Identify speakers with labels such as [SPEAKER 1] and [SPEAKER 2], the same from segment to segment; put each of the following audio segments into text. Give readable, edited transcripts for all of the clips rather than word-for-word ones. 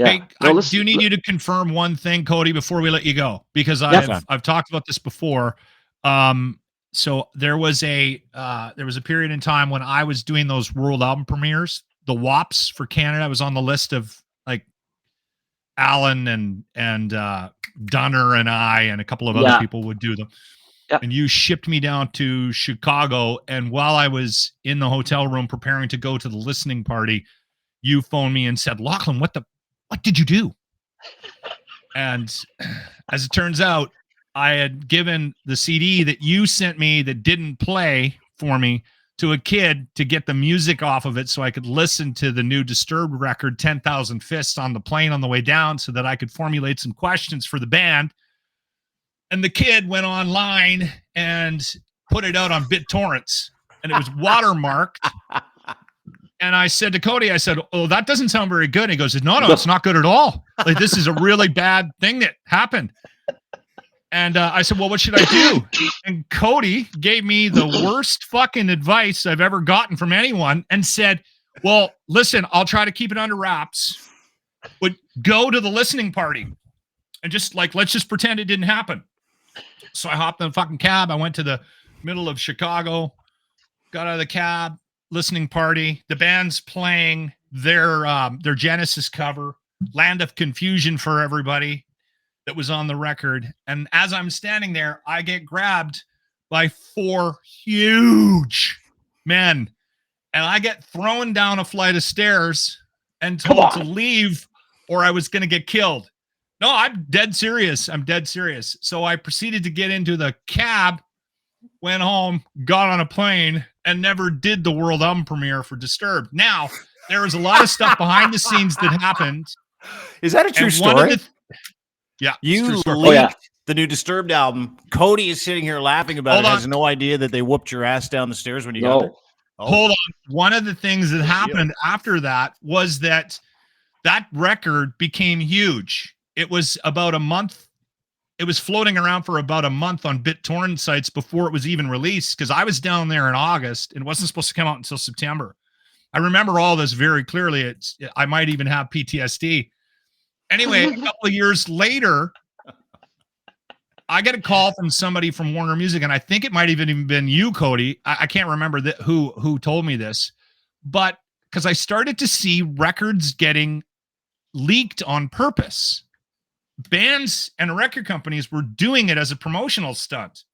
[SPEAKER 1] Yeah.
[SPEAKER 2] Hey, I do need you to confirm one thing, Cody, before we let you go, because I've talked about this before. So there was a period in time when I was doing those world album premieres, the WAPs for Canada. I was on the list of like Alan and Dunner and I and a couple of other people would do them. Yep. And you shipped me down to Chicago, and while I was in the hotel room preparing to go to the listening party, you phoned me and said, "Lachlan, what did you do?" And as it turns out, I had given the CD that you sent me that didn't play for me to a kid to get the music off of it so I could listen to the new Disturbed record, 10,000 Fists, on the plane on the way down so that I could formulate some questions for the band. And the kid went online and put it out on BitTorrents, and it was watermarked. And I said to Cody, I said, "Oh, that doesn't sound very good." And he goes, No, it's not good at all. Like, this is a really bad thing that happened. And I said, "Well, what should I do?" And Cody gave me the worst fucking advice I've ever gotten from anyone and said, "Well, listen, I'll try to keep it under wraps, but go to the listening party and just let's just pretend it didn't happen." So I hopped in the fucking cab. I went to the middle of Chicago, got out of the cab, listening party. The band's playing their Genesis cover, Land of Confusion for Everybody, that was on the record. And as I'm standing there, I get grabbed by 4 huge men, and I get thrown down a flight of stairs and told to leave or I was going to get killed. No, I'm dead serious. So I proceeded to get into the cab, went home, got on a plane, and never did the world album premiere for Disturbed. Now, there was a lot of stuff behind the scenes that happened.
[SPEAKER 3] Is that a true story?
[SPEAKER 2] Yeah.
[SPEAKER 3] You leaked the new Disturbed album. Cody is sitting here laughing about it, has no idea that they whooped your ass down the stairs when you got there.
[SPEAKER 2] Oh. Hold on. One of the things that happened after that was that record became huge. It was about a month. It was floating around for about a month on BitTorrent sites before it was even released, because I was down there in August and it wasn't supposed to come out until September. I remember all this very clearly. I might even have PTSD. Anyway, a couple of years later, I get a call from somebody from Warner Music, and I think it might even been you, Cody. I can't remember who told me this, but because I started to see records getting leaked on purpose. Bands and record companies were doing it as a promotional stunt.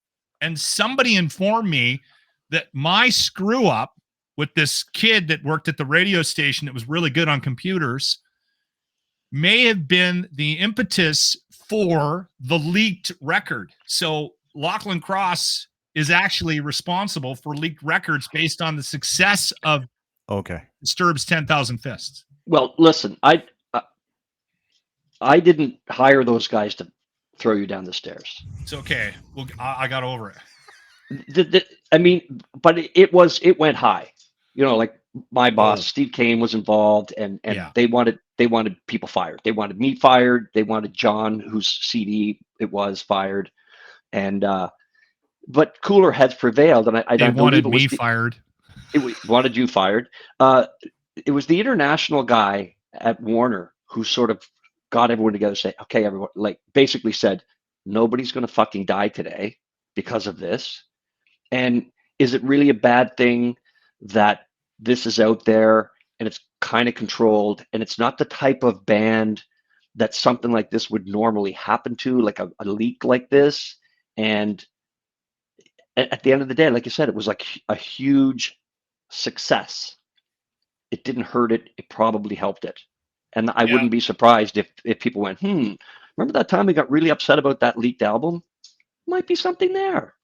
[SPEAKER 2] And somebody informed me that my screw up with this kid that worked at the radio station that was really good on computers may have been the impetus for the leaked record. So Lachlan Cross is actually responsible for leaked records based on the success of Disturbed's 10,000 Fists.
[SPEAKER 1] Well, listen, I didn't hire those guys to throw you down the stairs.
[SPEAKER 2] It's okay. Well, I got over it.
[SPEAKER 1] I mean, but it went high. You know, like my boss, Steve Kane, was involved, and they wanted people fired. They wanted me fired. They wanted John, whose CD it was, fired. And but cooler heads prevailed, and I don't
[SPEAKER 2] wanted me fired.
[SPEAKER 1] It wanted you fired. It was the international guy at Warner who sort of got everyone together and say, "Okay, everyone," like basically said, "Nobody's going to fucking die today because of this." And is it really a bad thing that this is out there and it's kind of controlled, and it's not the type of band that something like this would normally happen to, like a leak like this? And at the end of the day, like you said, it was like a huge success. It didn't hurt it. It probably helped it. And I wouldn't be surprised if people went, remember that time we got really upset about that leaked album? Might be something there.